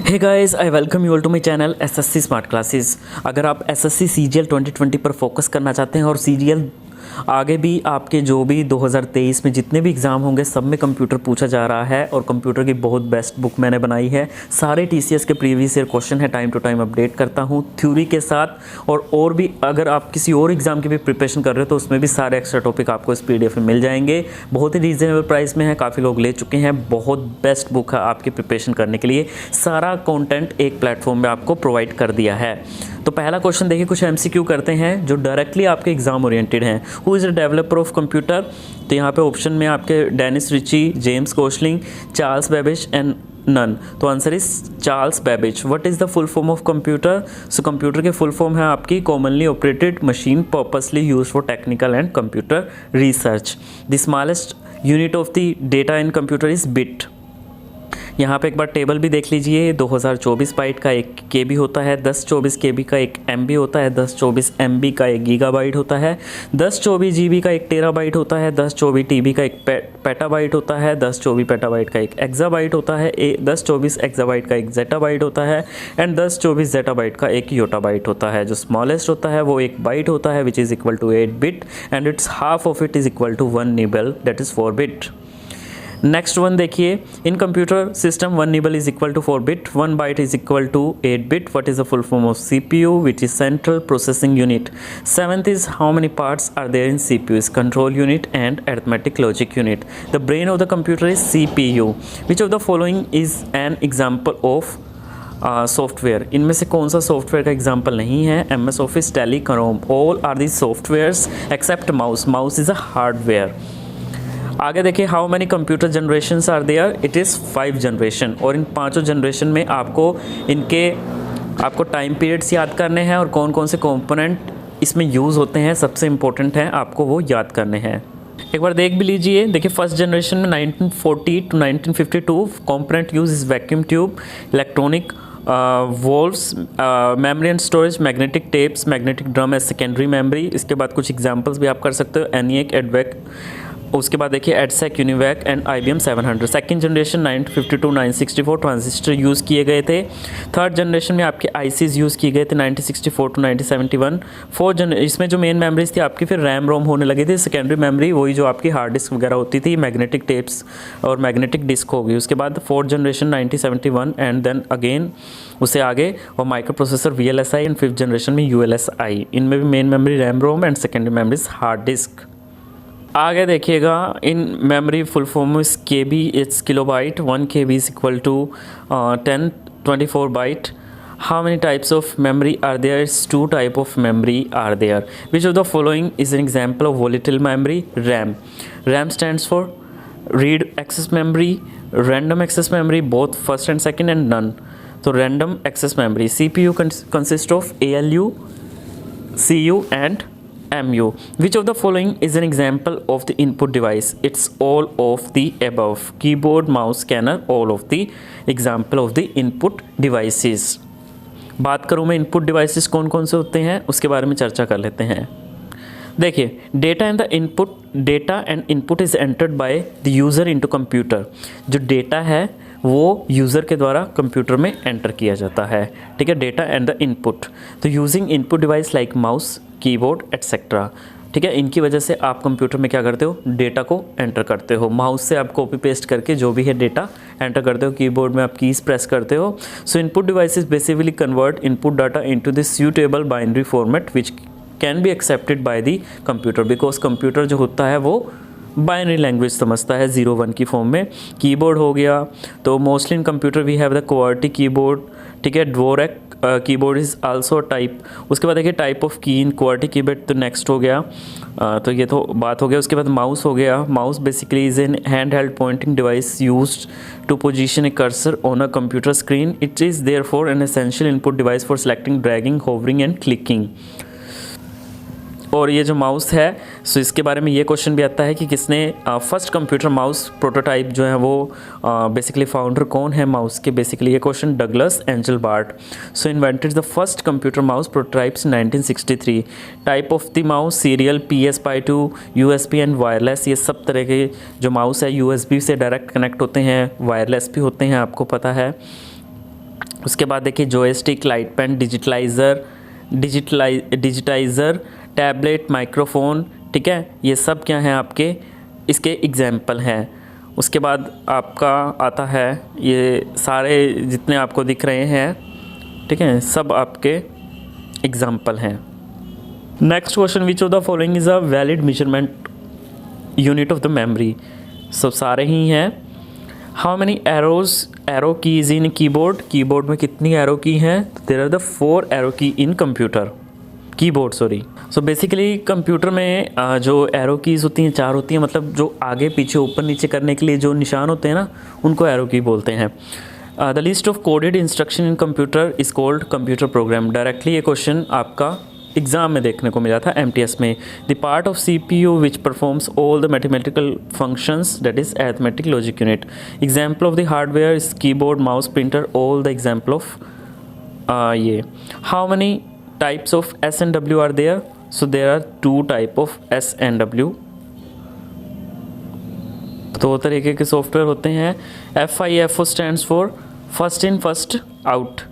Hey guys, I welcome you all to my channel SSC smart classes. अगर आप SSC CGL 2020 पर focus करना चाहते हैं और सीजीएल आगे भी आपके जो भी 2023 में जितने भी एग्ज़ाम होंगे सब में कंप्यूटर पूछा जा रहा है और कंप्यूटर की बहुत बेस्ट बुक मैंने बनाई है। सारे टीसीएस के प्रीवियस ईयर क्वेश्चन है, टाइम टू टाइम अपडेट करता हूँ थ्योरी के साथ। और भी अगर आप किसी और एग्ज़ाम की भी प्रिपरेशन कर रहे हो तो उसमें भी सारे एक्स्ट्रा टॉपिक आपको इस पीडीएफ में मिल जाएंगे। बहुत ही रीजनेबल प्राइस में है, काफ़ी लोग ले चुके हैं। बहुत बेस्ट बुक है आपकी प्रिपरेशन करने के लिए। सारा कंटेंट एक प्लेटफॉर्म में आपको प्रोवाइड कर दिया है। तो पहला क्वेश्चन देखिए, कुछ एमसीक्यू करते हैं जो डायरेक्टली आपके एग्जाम ओरिएंटेड हैं। Who is a developer of computer? तो यहाँ पे ऑप्शन में आपके Dennis Ritchie, James Gosling, Charles Babbage and none. तो answer is Charles Babbage. What is the full form of computer? So computer के full form है आपकी commonly operated machine purposely use for technical and computer research. The smallest unit of the data in computer is bit. यहाँ पे एक बार table भी देख लीजिए। 2024 bite का एक केबी होता है, 1024 केबी का एक एमबी होता है, 1024 एमबी का एक गीगाबाइट होता है, 1024 जीबी का एक टेराबाइट होता है, 1024 टीबी का एक पेटाबाइट होता है, 1024 पेटाबाइट का एक एक्साबाइट होता है, 1024 एक्साबाइट का एक जेटाबाइट होता है एंड 1024 जेटाबाइट का एक योटाबाइट होता है। जो स्मॉलेस्ट होता है वो एक बाइट होता है which is equal to 8 bit and it's half of it is equal to 1 nibble, that is 4 bit. Next one देखिए, in computer system 1 nibble is equal to 4 bit, 1 byte is equal to 8 bit. What is the full form of CPU which is central processing unit? Seventh is how many parts are there in CPU? Is control unit and arithmetic logic unit. The brain of the computer is CPU. Which of the following is an example of software? इनमें से कौन सा software का example नहीं है? MS office, Tally, Chrome, all are these softwares except mouse. Mouse is a hardware. आगे देखिए, how many computer generations are there? It is 5 generation. और इन 5 जनरेशन में आपको टाइम पीरियड्स याद करने हैं और कौन कौन से कंपोनेंट इसमें यूज़ होते हैं, सबसे इंपॉर्टेंट हैं, आपको वो याद करने हैं। एक बार देख भी लीजिए। देखिए, फर्स्ट जनरेशन में 1940 to 1952 component use is vacuum tube, electronic valves, memory and storage, magnetic tapes, magnetic drum as secondary memory. इसके बाद कुछ एग्जांपल्स भी आप कर सकते हो, ENIAC, एडवेक। उसके बाद देखिए EDSAC, UNIVAC and IBM 700। Second generation 952 964 transistor use किए गए थे। थर्ड जनरेशन में आपके ICs यूज़ किए गए थे 1964 टू 1971। फोर्थ इसमें जो मेन मेमोरीज थी आपकी फिर रैम रोम होने लगी थी। सेकेंडरी मेमोरी वही जो आपकी हार्ड डिस्क वगैरह होती थी, मैग्नेटिक टेप्स और मैग्नेटिक डिस्क होगी। उसके बाद fourth generation 1971 and then again उससे आगे और microprocessor VLSI and fifth generation में ULSI। इनमें भी main memory RAM ROM and secondary memories hard disk. आगे देखिएगा, इन memory full form is KB, it's kilobyte. 1 KB is equal to 1024 byte. How many types of memory are there? It's 2 type of memory are there. Which of the following is an example of volatile memory? RAM। RAM stands for read access memory, random access memory, both first and second, and none. So random access memory. CPU consists of ALU, CU and MU. Which of the following is an example of the input device? It's all of the above. Keyboard, mouse, scanner, all of the example of the input devices. बात करूँ मैं input devices कौन कौन से होते हैं उसके बारे में चर्चा कर लेते हैं। देखिए, data and input is entered by the user into computer. जो डेटा है वो यूज़र के द्वारा कंप्यूटर में एंटर किया जाता है, ठीक है, डेटा एंड द इनपुट। तो using input device like mouse, keyboard etcetera, ठीक है, इनकी वजह से आप कंप्यूटर में क्या करते हो? डेटा को एंटर करते हो। माउस से आप कॉपी पेस्ट करके जो भी है डेटा एंटर करते हो, कीबोर्ड में आप कीज प्रेस करते हो। सो input devices basically convert input data into the suitable binary format which can be accepted by the computer, because computer जो होता है वो बाइनरी लैंग्वेज समझता है 0-1 की फॉर्म में। कीबोर्ड हो गया, तो mostly in computer we have the QWERTY keyboard, ठीक है। Dvorak keyboard is also type. उसके बाद देखिए type of key in QWERTY keyboard, तो नेक्स्ट हो गया, तो ये तो बात हो गया। उसके बाद माउस हो गया। Mouse basically is an hand held pointing device used to position a cursor on a computer screen. It is therefore an essential input device for selecting, dragging, hovering and clicking. और ये जो mouse है, सो इसके बारे में ये question भी आता है कि किसने फर्स्ट कंप्यूटर माउस प्रोटोटाइप जो है वो बेसिकली फाउंडर कौन है माउस के? बेसिकली ये question Douglas Engelbart. So invented the first computer mouse prototypes 1963। Type of the mouse serial, PS2, USB and wireless. ये सब तरह के जो माउस है USB से डायरेक्ट कनेक्ट होते हैं, वायरलेस भी होते हैं, आपको पता है। उसके बाद देखिए joystick, light pen, digitiser, tablet, microphone, ठीक है, ये सब क्या हैं आपके इसके एग्जाम्पल हैं। उसके बाद आपका आता है ये सारे जितने आपको दिख रहे हैं, ठीक है, सब आपके एग्जाम्पल हैं। Next question, which of the following is a valid measurement unit of the memory. सब सारे ही हैं। How many arrow keys in keyboard में कितनी एरो की हैं? There are the 4 arrow key in keyboard sorry. So basically computer में जो arrow keys होती हैं 4 होती हैं, मतलब जो आगे पीछे ऊपर नीचे करने के लिए जो निशान होते हैं ना, उनको एरो की बोलते हैं। The list of coded instruction in computer is called computer program. Directly ये क्वेश्चन आपका एग्ज़ाम में देखने को मिला था MTS में। The part of CPU which performs all the mathematical functions, that is arithmetic logic unit. Example of the hardware is keyboard, mouse, printer, all the example of ये। How many types of S and W are there? So there are 2 type of S and W। 2 तरीके के software होते हैं। FIFO stands for first in first out।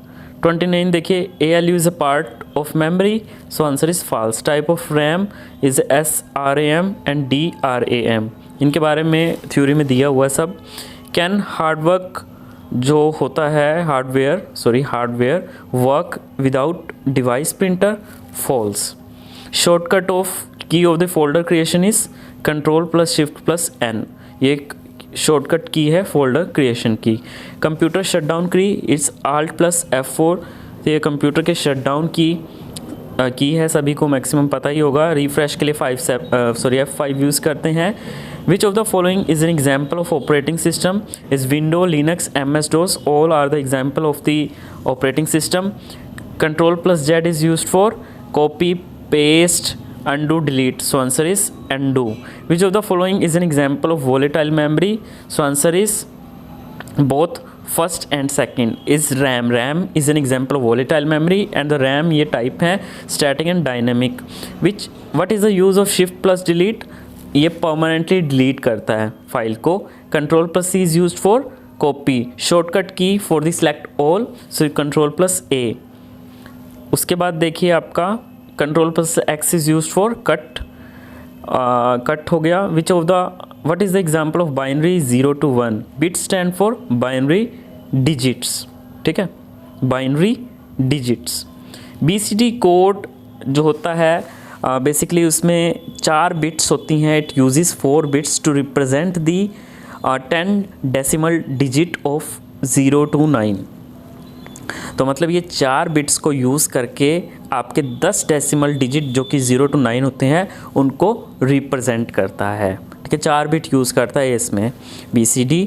29 देखिए ALU is a part of memory, so answer is false। type of RAM is SRAM and DRAM। इनके बारे में theory में दिया हुआ सब। कैन हार्डवर्क जो होता है hardware work without device printer, false. Shortcut of key of the folder creation is Ctrl+Shift+N। ये एक शॉर्टकट की है फोल्डर क्रिएशन की। कंप्यूटर शटडाउन की इट्स Alt+F4। तो ये कंप्यूटर के शटडाउन की है, सभी को मैक्सिमम पता ही होगा। रिफ्रेश के लिए F5 यूज़ करते हैं। Which of the following is an example of operating system? Is Windows, Linux, MS-DOS, all are the example of the operating system. Ctrl+Z is used for copy, paste, undo, delete. So answer is undo. Which of the following is an example of volatile memory? So answer is both first and second. Is RAM. RAM is an example of volatile memory and the RAM ये type है static and dynamic. What is the use of Shift+Delete? ये permanently delete करता है file को। Ctrl+C is used for copy. Shortcut key for the select all, so Ctrl+A। उसके बाद देखिए आपका Ctrl+X is used for cut हो गया। What is the example of binary 0 to 1? Bit stand for binary digits, ठीक है, binary digits. BCD code जो होता है बेसिकली उसमें 4 बिट्स होती हैं। It uses 4 bits to represent the 10 decimal digit of 0 to 9। तो मतलब ये 4 बिट्स को यूज़ करके आपके 10 डेसिमल डिजिट जो कि 0 to 9 होते हैं उनको रिप्रेजेंट करता है, ठीक है। 4 बिट यूज़ करता है इसमें BCD।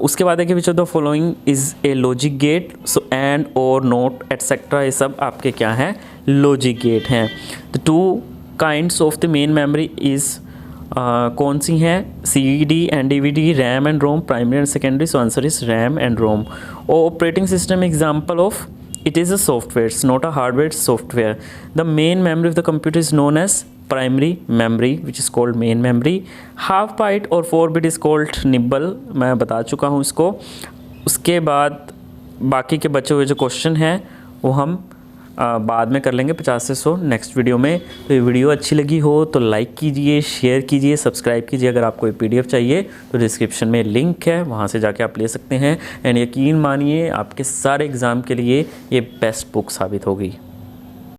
उसके बाद देखिए which of the following is a logic gate. So and और नोट एटसेट्रा ये सब आपके क्या हैं, लॉजिक गेट हैं। The 2 kinds of the main memory is कौन सी हैं? CD and DVD, RAM and ROM, primary and secondary. So answer is RAM and ROM। Operating system example of it is a software, it's not a hardware, it's software. The main memory of the computer is known as primary memory, which is called main memory. Half byte और 4 bit is called nibble, मैं बता चुका हूँ इसको। उसके बाद बाकी के बचे हुए जो क्वेश्चन हैं वो हम बाद में कर लेंगे 50 से 100 नेक्स्ट वीडियो में। तो ये वीडियो अच्छी लगी हो तो लाइक कीजिए, शेयर कीजिए, सब्सक्राइब कीजिए। अगर आपको ये PDF चाहिए तो डिस्क्रिप्शन में लिंक है, वहाँ से जाके आप ले सकते हैं। एंड यकीन मानिए आपके सारे एग्ज़ाम के लिए ये बेस्ट बुक साबित होगी।